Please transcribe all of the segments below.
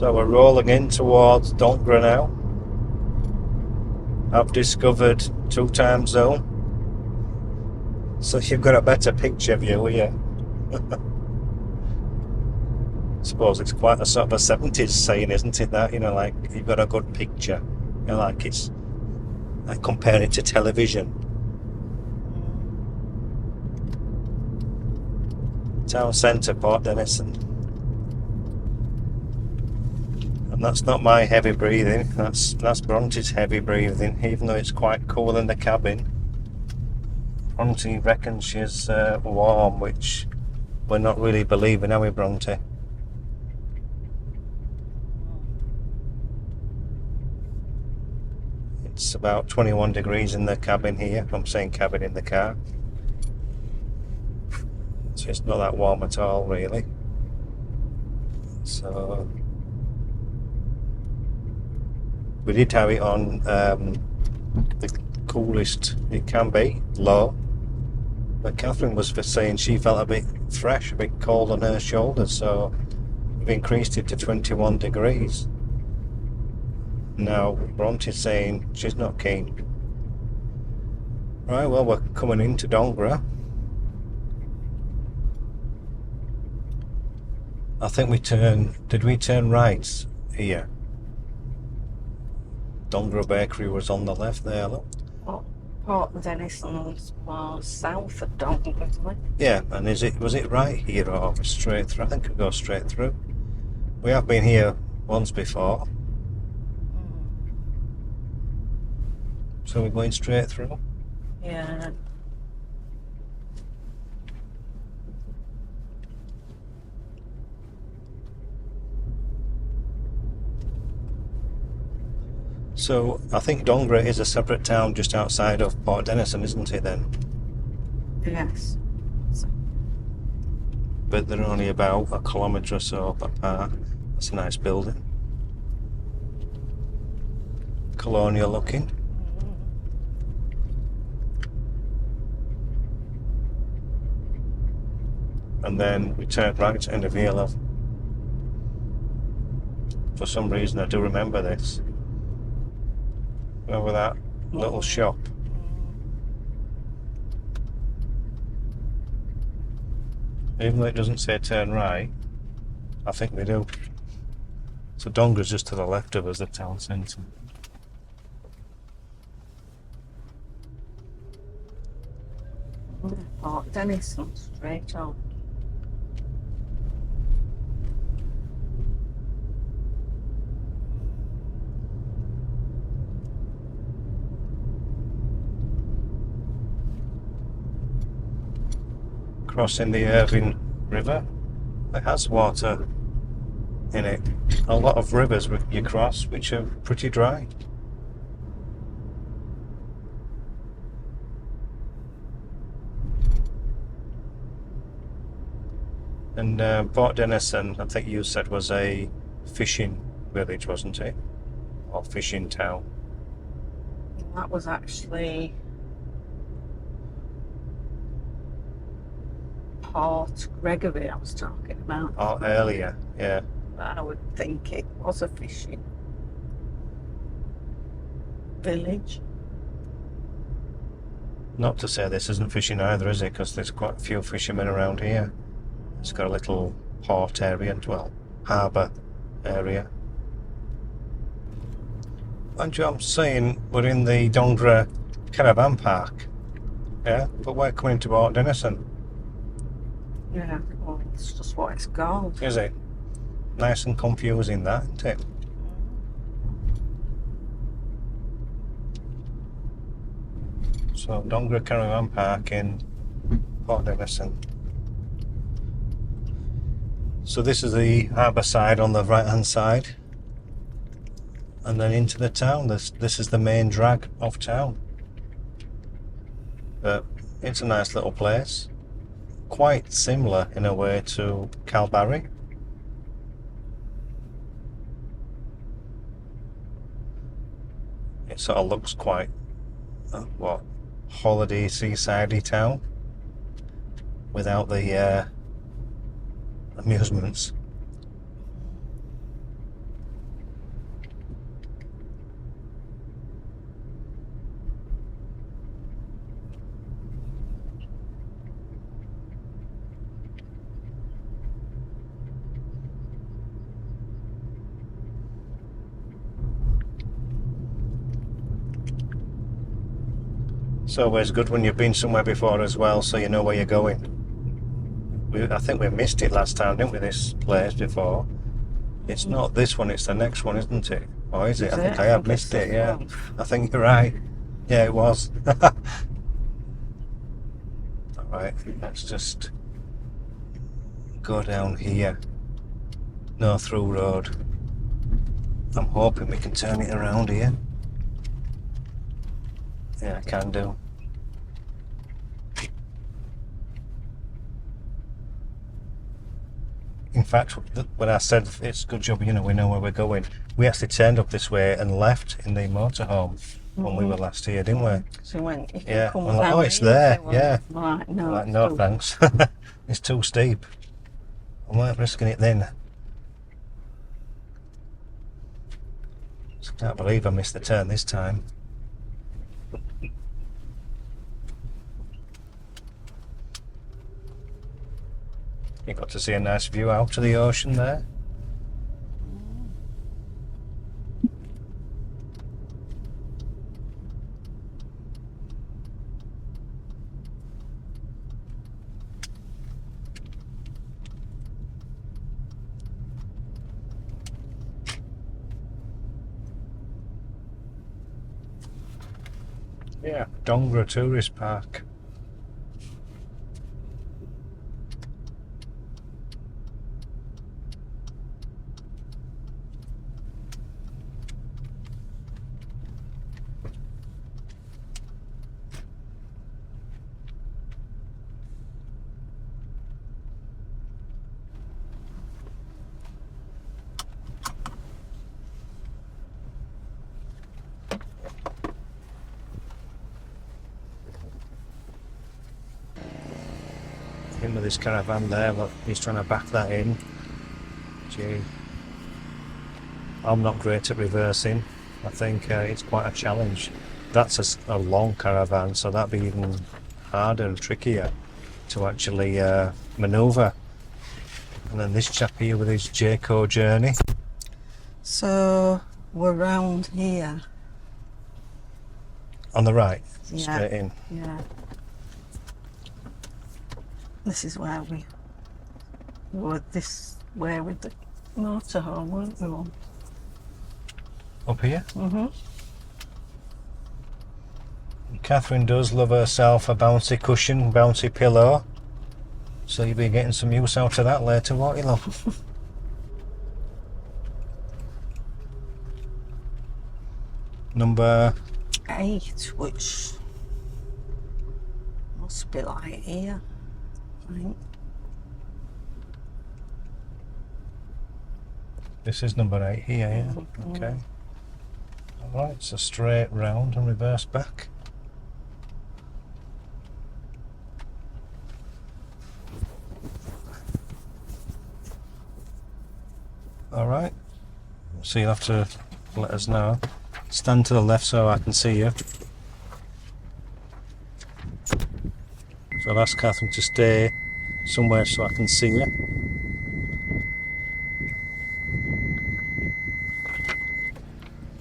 So we're rolling in towards Dongra now. I've discovered 2 time zone, so you've got a better picture view here. I suppose it's quite a sort of a 70s saying, isn't it, that, you know, like, you've got a good picture, you know, like it's, I compare it to television. Town centre, Port Denison. And that's not my heavy breathing, that's Bronte's heavy breathing, even though it's quite cool in the cabin. Bronte reckons she's warm, which we're not really believing, are we, Bronte? It's about 21 degrees in the cabin here. I'm saying cabin in the car. So it's not that warm at all, really. So we did have it on the coolest it can be, low. But Catherine was saying she felt a bit fresh, a bit cold on her shoulders, so we've increased it to 21 degrees. Now Bronte's saying she's not keen. Right, well, we're coming into Dongra. I think did we turn right here? Dongra Bakery was on the left there, look. Oh, Port Denison's more south of Dongra, isn't it? Yeah, and was it right here or straight through? I think we go straight through. We have been here once before. So we're going straight through? Yeah. So I think Dongra is a separate town just outside of Port Denison, isn't it then? Yes. But they're only about a kilometre or so apart. That's a nice building. Colonial looking. And then we turned right into VLF. For some reason I do remember this. Over that little shop. Even though it doesn't say turn right, I think we do. So Dongra's just to the left of us, the town centre. Port Denison, straight on. Crossing the Irvine River. It has water in it. A lot of rivers you cross which are pretty dry. And Port Denison, I think you said, was a fishing village, wasn't it? Or fishing town. That was actually Port Gregory I was talking about. Oh, earlier, yeah. I would think it was a fishing village. Not to say this isn't fishing either, is it? Because there's quite a few fishermen around here. It's got a little port area, well, harbour area. And I'm saying we're in the Dongra Caravan Park, yeah, but we're coming to Port Denison. Yeah, well, it's just what it's called. Is it? Nice and confusing, that, isn't it? So Dongra Caravan Park in Port Denison. So this is the harbour side on the right hand side, and then into the town. This is the main drag of town. But it's a nice little place, quite similar in a way to Calbarry. It sort of looks quite holiday seaside-y town without the, amusements. It's always good when you've been somewhere before as well, so you know where you're going. I think we missed it last time, didn't we, this place before? It's not this one, it's the next one, isn't it? Or is it? I think I have missed it, yeah. I think you're right. Yeah, it was. Alright, let's just go down here. No through road. I'm hoping we can turn it around here. Yeah, I can do. In fact, when I said it's a good job, you know, we know where we're going, we actually turned up this way and left in the motorhome when we were last here, didn't we? So when you can Yeah. come I'm like, down oh, it's here, there. they were Yeah. Like, no, Like, it's no, too- thanks. It's too steep. I'm not risking it then. I can't believe I missed the turn this time. You got to see a nice view out to the ocean there. Yeah, Dongra Tourist Park. Him with his caravan there, look, he's trying to back that in. Gee. I'm not great at reversing. I think it's quite a challenge. That's a long caravan, so that'd be even harder and trickier to actually manoeuvre. And then this chap here with his Jayco journey. So we're round here. On the right, Yeah. straight in. Yeah. This is where we were this way with the motorhome, weren't we? All? Up here. Mm-hmm. Catherine does love herself a bouncy cushion, bouncy pillow. So you'll be getting some use out of that later, won't you, love? Number 8, which must be like here, I think. This is number 8 here, yeah. Okay. Alright, so straight round and reverse back. Alright. So you'll have to let us know. Stand to the left so I can see you. So I'll ask Catherine to stay somewhere so I can see you.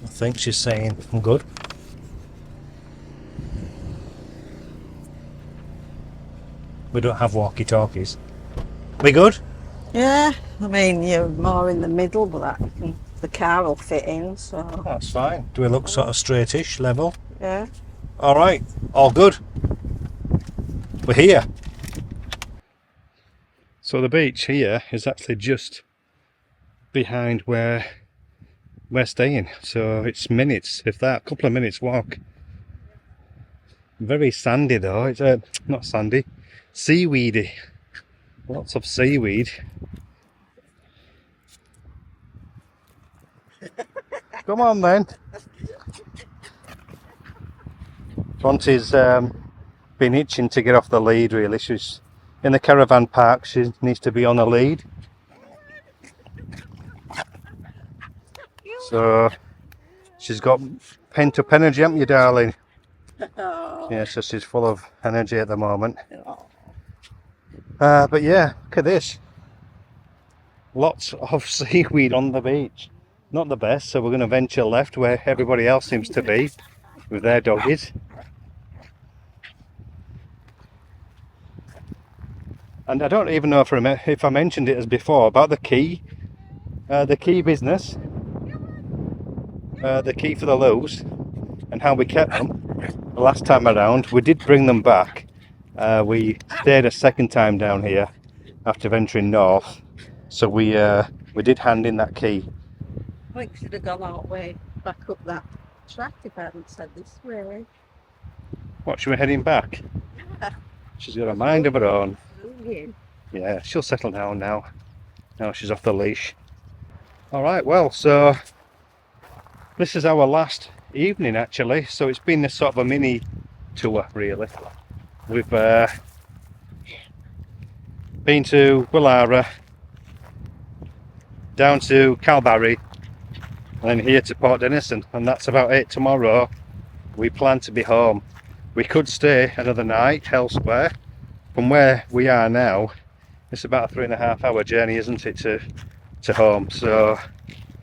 I think she's saying I'm good. We don't have walkie-talkies. We good? Yeah, I mean, you're more in the middle, but the car will fit in, so That's fine. Do we look sort of straightish, level? yeah. Alright, all good. We're here. So the beach here is actually just behind where we're staying. So it's minutes, if that, a couple of minutes walk. Very sandy though. It's not sandy, seaweedy. Lots of seaweed. Come on then. Bronte's been itching to get off the lead really. She's in the caravan park, she needs to be on a lead. So she's got pent up energy, haven't you, darling? Yeah, so she's full of energy at the moment. But yeah, look at this. Lots of seaweed on the beach. Not the best, so we're going to venture left where everybody else seems to be with their doggies. And I don't even know if I mentioned it as before about the key business, the key for the loos, and how we kept them. The last time around, we did bring them back. We stayed a second time down here after venturing north, so we did hand in that key. I think should have gone our way back up that track if I hadn't said this way. What, should we heading back? Yeah. She's got a mind of her own. Yeah. Yeah, she'll settle down now. Now she's off the leash. Alright, well, so this is our last evening actually, so it's been this sort of a mini tour really. We've been to Willara, down to Calbarry, and then here to Port Denison, and that's about it. Tomorrow we plan to be home. We could stay another night elsewhere. From where we are now, it's about a 3.5 hour journey, isn't it, to home, so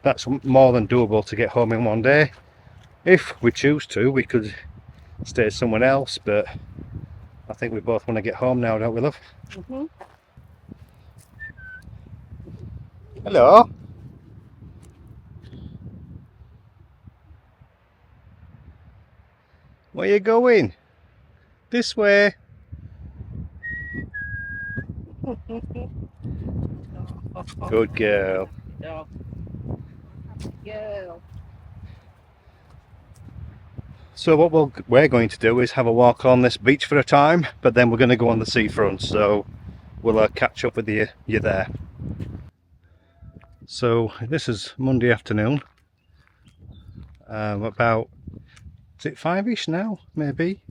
that's more than doable to get home in one day. If we choose to, we could stay somewhere else, but I think we both want to get home now, don't we, love? Mm-hmm. Hello. Where you going? This way. Good girl. No. Girl. So what we're going to do is have a walk on this beach for a time, but then we're going to go on the seafront, so we'll catch up with you there. So this is Monday afternoon, about, is it 5ish now, maybe?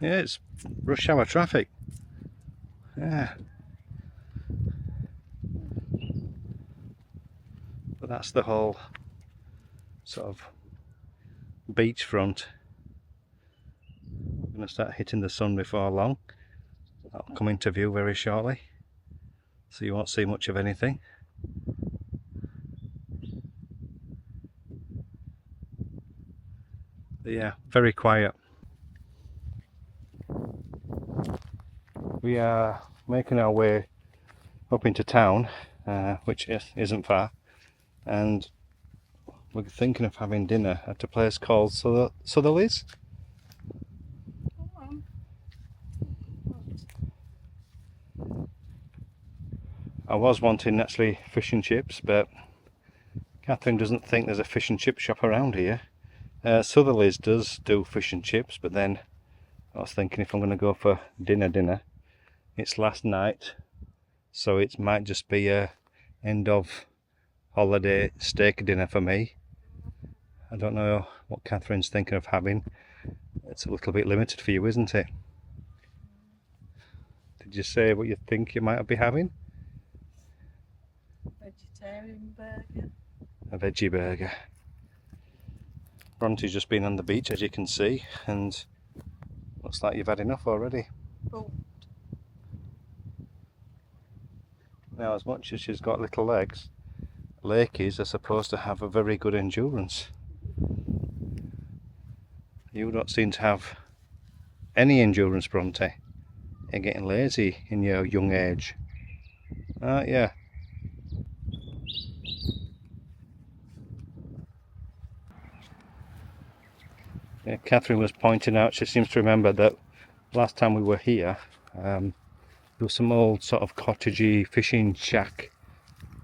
Yeah, it's rush hour traffic. Yeah. But that's the whole sort of beachfront. I'm going to start hitting the sun before long. That'll come into view very shortly, so you won't see much of anything. But yeah, very quiet. We are making our way up into town, which isn't far, and we're thinking of having dinner at a place called Southerly's. I was wanting actually fish and chips, but Catherine doesn't think there's a fish and chip shop around here. Southerly's does do fish and chips, but then I was thinking if I'm going to go for dinner, it's last night, so it might just be a end of holiday steak dinner for me. I don't know what Catherine's thinking of having. It's a little bit limited for you, isn't it? Did you say what you think you might be having? Vegetarian burger. A veggie burger. Bronte's just been on the beach, as you can see, and looks like you've had enough already. Oh. Now, as much as she's got little legs, lakies are supposed to have a very good endurance. You don't seem to have any endurance, Bronte. You're getting lazy in your young age, aren't you? Yeah, Catherine was pointing out, she seems to remember that last time we were here, there was some old sort of cottagey fishing shack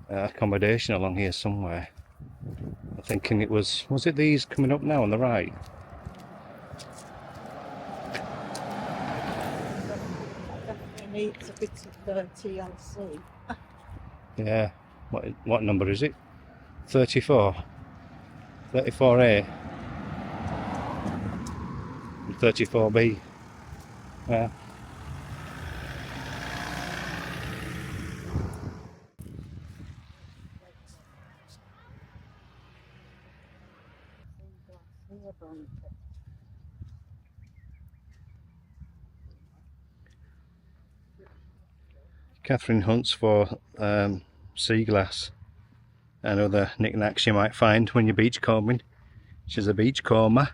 accommodation along here somewhere. I'm thinking it was it these coming up now on the right? Definitely needs a bit of TLC. Yeah. What number is it? 34? 34A? 34B? Yeah. Catherine hunts for sea glass and other knickknacks you might find when you're beachcombing. She's a beachcomber.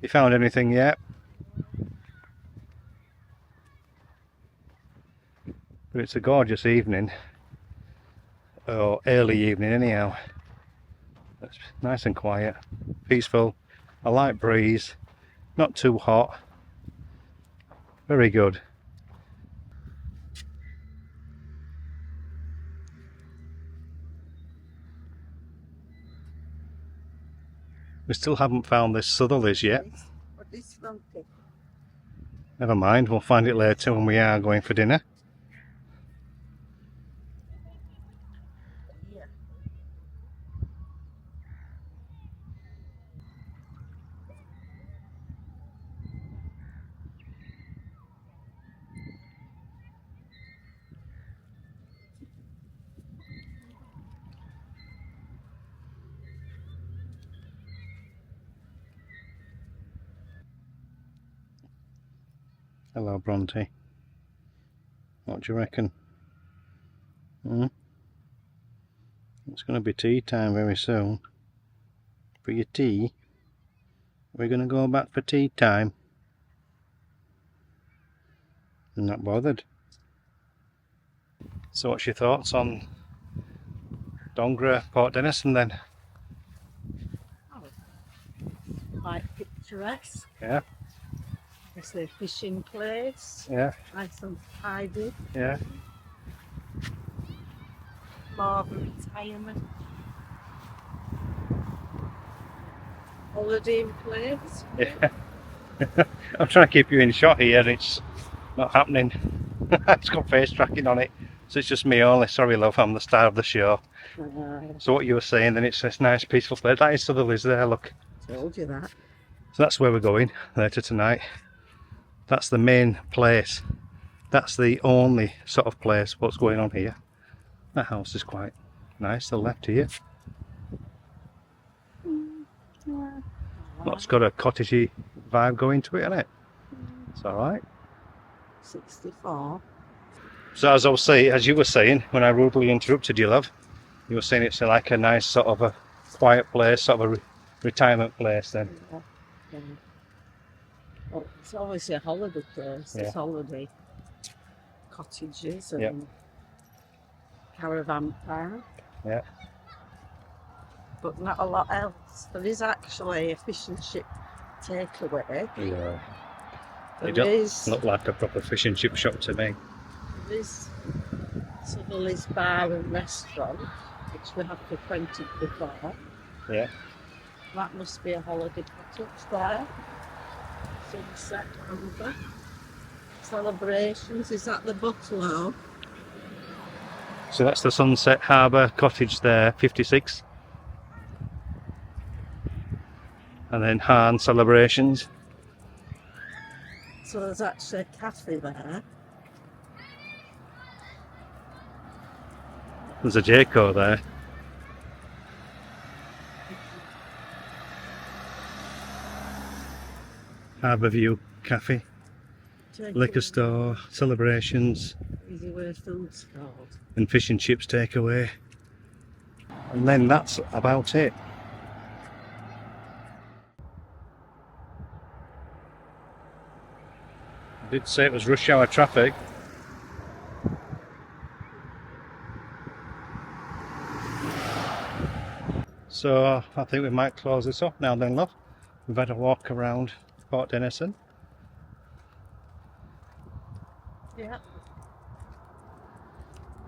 You found anything yet? But it's a gorgeous evening, or early evening anyhow. It's nice and quiet, peaceful, a light breeze, not too hot, very good. We still haven't found this southerlies yet. What is Bronte? Never mind, we'll find it later when we are going for dinner. Yeah. Hello, Bronte. What do you reckon? It's going to be tea time very soon. For your tea? We're going to go back for tea time. I'm not bothered. So what's your thoughts on Dongra, Port Denison then? Oh, quite picturesque. Yeah, It's a fishing place. yeah, Nice and tidy. yeah. More of a retirement holiday place. Yeah. I'm trying to keep you in shot here, it's not happening. It's got face tracking on it, so it's just me only. Sorry love, I'm the star of the show. So what you were saying, then it's this nice peaceful place. That is southerlies there, look. Told you that. So that's where we're going later tonight. That's the main place. That's the only sort of place what's going on here. That house is quite nice, the left here. It's got a cottagey vibe going to it, hasn't it? It's alright. 64. So as I was saying, as you were saying, when I rudely interrupted you, love, you were saying it's like a nice sort of a quiet place, sort of a retirement place then. Yeah. Yeah. Well, it's obviously a holiday place. Yeah. It's holiday cottages and Yeah. caravan park. Yeah. But not a lot else. There is actually a fish and chip takeaway. Yeah. It There don't is, look like a proper fish and chip shop to me. there is Southerly's Bar and Restaurant, which we have frequented before. Yeah. That must be a holiday cottage there. Sunset Harbour. Celebrations, is that the Buffalo? So that's the Sunset Harbour cottage there, 56. And then Han Celebrations. So there's actually a cafe there. There's a Jayco there. Harbour View Cafe, liquor store, celebrations, Easy where food's called. and fish and chips takeaway. And then that's about it. I did say it was rush hour traffic. So I think we might close this off now then, love. We've had a walk around Port Denison. Yeah.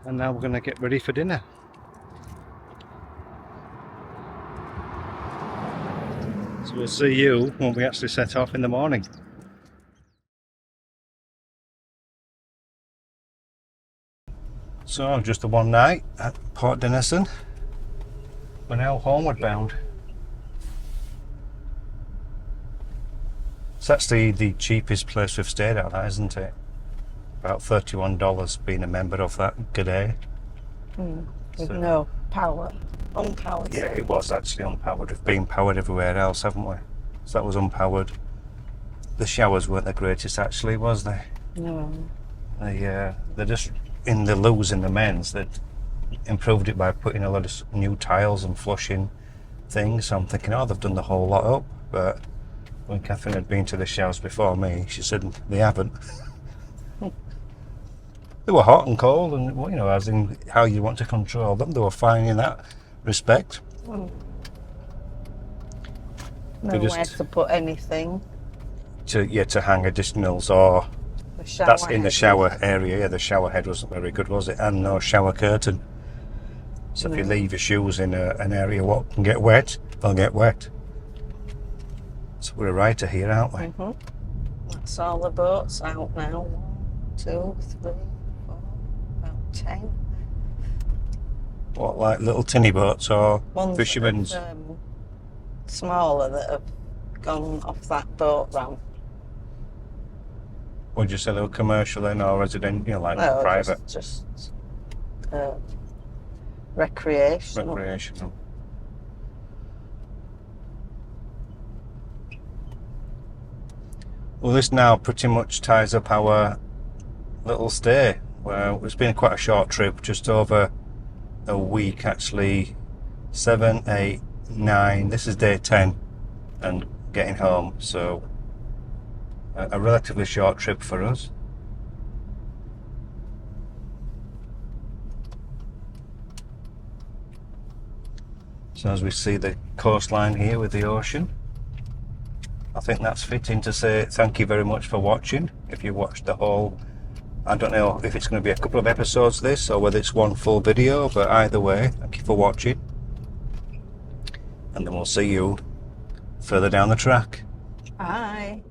And now we're going to get ready for dinner. So we'll see you when we actually set off in the morning. So just the one night at Port Denison. We're now homeward bound. So that's the cheapest place we've stayed at, that, isn't it? About $31 being a member of that G'day. With So- no power. Unpowered. Yeah, it was actually unpowered. We've been powered everywhere else, haven't we? So that was unpowered. The showers weren't the greatest actually, was they? No. They're just in the loos in the men's. They'd improved it by putting a lot of new tiles and flushing things. So I'm thinking, oh, they've done the whole lot up. But when Catherine had been to the showers before me, she said they haven't. They were hot and cold, and you know, as in how you want to control them, they were fine in that respect. Nowhere to put anything. To hang additionals, or The shower that's in the head. shower area. Yeah, the shower head wasn't very good, was it? And no shower curtain. So if you leave your shoes in an area what can get wet, they'll get wet. So we're right to here, aren't we? That's all the boats out now. 1, 2, 3, 4, about 10. What, like little tinny boats or Ones fishermen's? that have, smaller that have gone off that boat ramp. Would you say they were commercial then, or residential, you know, like No, private? just recreational. Recreational. Well, this now pretty much ties up our little stay. Well, it's been quite a short trip, just over a week actually. 7, 8, 9. This is day 10, and getting home. So a relatively short trip for us. So as we see the coastline here with the ocean, I think that's fitting to say thank you very much for watching. If you watched the whole, I don't know if it's going to be a couple of episodes this or whether it's one full video, but either way, thank you for watching. And then we'll see you further down the track. Bye.